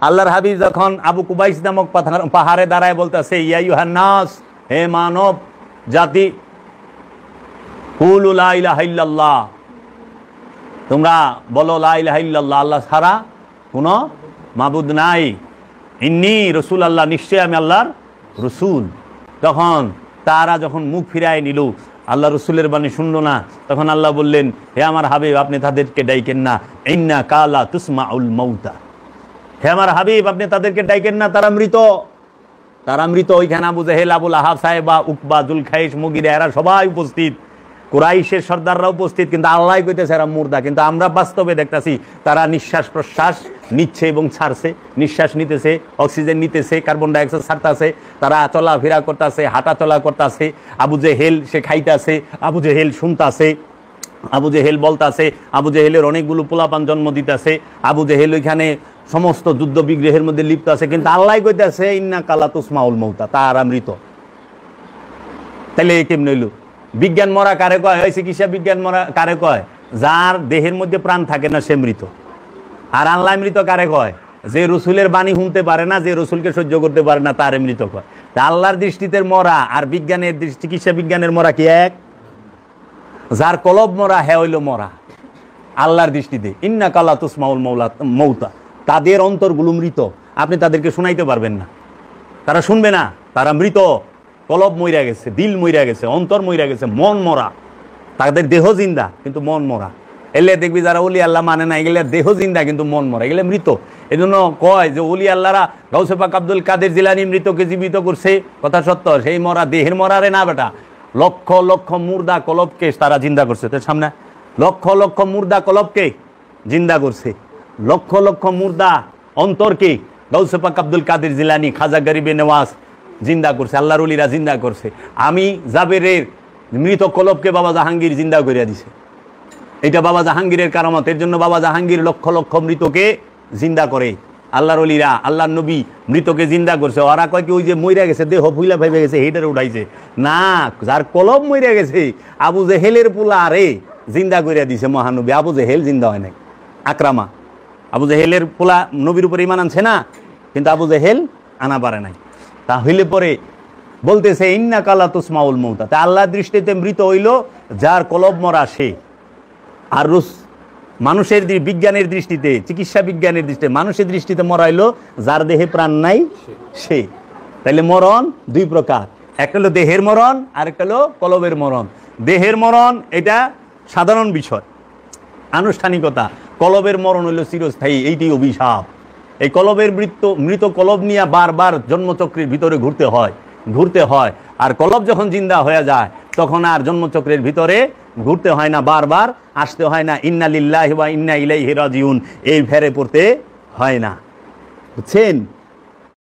আল্লাহর হাবিব যখন আবু কুবাইস নামক পাহাড়ে দাঁড়ায় বলতেছে, ইয়া আইয়ুহান নাস, হে মানব জাতি, কুলু লা ইলাহা ইল্লাল্লাহ, তোমরা বলো লা ইলাহা ইল্লাল্লাহ, আল্লাহ ছাড়া কোনো মাবুদ নাই, ইন্নী রসুল আল্লাহ, নিশ্চয় আমি আল্লাহর রসুল। তখন তারা যখন মুখ ফিরায় নিল, আল্লাহ রসুলের বাণী শুনলো না, তখন আল্লাহ বললেন, হে আমার হাবিব, আপনি তাদেরকে ডাইকেন না, ইন্না কালা তুসমাউল মাউতা, হে আমার হাবিব, আপনি তাদেরকে ডাইকেন না, তারা মৃত, তারা মৃত। ওইখানে আবু জেহেল, আবুল আহাব সাহেবা, উকবা, জুলখাইশ, মুগিরা, এরা সবাই উপস্থিত, কুরাইশের সর্দাররা উপস্থিত, কিন্তু আল্লাহ কইতেছে এরা মুর্দা। কিন্তু আমরা বাস্তবে দেখতেছি তারা নিঃশ্বাস প্রশ্বাস নিচ্ছে এবং ছাড়ছে, নিঃশ্বাস নিতেছে, অক্সিজেন নিতেছে, কার্বন ডাইঅক্সাইড ছাড়তেছে, তারা চলাফেরা করতেছে, হাঁটা চলা করতেছে। আবু জেহেল সে খাইতেছে, আবু জেহেল শুনতেছে, আবু জেহেল বলতেছে, আবু জেহেলের অনেকগুলো পোলাপান জন্ম দিতেছে, আবু জেহেল ওইখানে সমস্ত যুদ্ধ বিগ্রহের মধ্যে লিপ্ত আছে, কিন্তু আল্লাহ কইতেছে ইন্না কালা তুসমাউল মাউতা, তারা মৃত। তাহলে কেমন হইল? বিজ্ঞান মরা কারে কয়? হয় চিকিৎসা বিজ্ঞান মরা কারে কয়? যার দেহের মধ্যে প্রাণ থাকে না সে মৃত। আর আল্লাহ মৃত কারে কয়? যে রসুলের বাণী শুনতে পারে না, যে রসুলকে সহ্য করতে পারে না, তারে মৃত কয়। তা আল্লাহর দৃষ্টিতে মরা আর বিজ্ঞানের চিকিৎসা বিজ্ঞানের মরা কি এক? যার কলব মরা হ্যাঁ হইল মরা আল্লাহর দৃষ্টিতে। ইন্না কালা তুসমাউল মৌতা, তাদের অন্তরগুলো মৃত, আপনি তাদেরকে শুনাইতে পারবেন না, তারা শুনবে না, তারা মৃত। কলব মইরা গেছে, দিল মইরা গেছে, অন্তর মইরা গেছে, মন মরা। তাদের দেহ জিন্দা কিন্তু মন মরা। এলে দেখবি যারা ওলি আল্লাহ মানে না, এগুলো দেহ জিন্দা কিন্তু মন মরা, এগুলো মৃত। এই জন্য কয় যে ওলি আল্লাহরা গাউসে পাক আব্দুল কাদের জিলানী মৃতকে জীবিত করছে, কথা সত্য। সেই মরা দেহের মরারে না বেটা, লক্ষ লক্ষ মুর্দা কলবকে তারা জিন্দা করছে। তোর সামনে লক্ষ লক্ষ মুর্দা কলবকে জিন্দা করছে, লক্ষ লক্ষ মুর্দা অন্তরকে গাউসে পাক আব্দুল কাদের জিলানী, খাজা গরিবে নওয়াজ জিন্দা করছে, আল্লাহর ওলিরা জিন্দা করছে। আমি জাবেরের মৃত কলবকে বাবা জাহাঙ্গীর জিন্দা করিয়া দিছে, এটা বাবা জাহাঙ্গীরের কারামত। এর জন্য বাবা জাহাঙ্গীর লক্ষ লক্ষ মৃতকে জিন্দা করে, আল্লাহর ওলিরা, আল্লাহর নবী মৃতকে জিন্দা করছে। ওরা কয় কি ওই যে মইরা গেছে দেহ ভুইলা ভাইবে গেছে হেটারে উঠাইছে না, যার কলব মইরা গেছে আবু জেহেলের পোলা আরে জিন্দা করিয়া দিছে মহানবী। আবু জেহেল জিন্দা হয় নাই, আকরামা আবু জেহেলের পোলা নবীর উপরে ইমান আনছে না, কিন্তু আবু জেহেল আনা পারে নাই। তাহলে পরে বলতেছে ইন্না কালা তুসমাউল মৌতা, তা আল্লাহর দৃষ্টিতে মৃত হইল যার কলব মরা সে। আর মানুষের বিজ্ঞানের দৃষ্টিতে, চিকিৎসা বিজ্ঞানের দৃষ্টিতে, মানুষের দৃষ্টিতে মরা হইল যার দেহে প্রাণ নাই সে। তাইলে মরণ দুই প্রকার, একটা হলো দেহের মরণ আর একটা হলো কলবের মরণ। দেহের মরণ এটা সাধারণ বিষয়, আনুষ্ঠানিকতা। কলবের মরণ হইল চিরস্থায়ী, এইটি অভিশাপ। এই কলবের মৃত কলব নিয়ে বারবার জন্মচক্রের ভিতরে ঘুরতে হয়। আর কলব যখন জিন্দা হয়ে যায় তখন আর জন্মচক্রের ভিতরে ঘুরতে হয় না, বারবার আসতে হয় না। ইন্না লিল্লাহি ওয়া ইন্না ইলাইহি রাজিউন এই ফেরে পড়তে হয় না, বুঝছেন?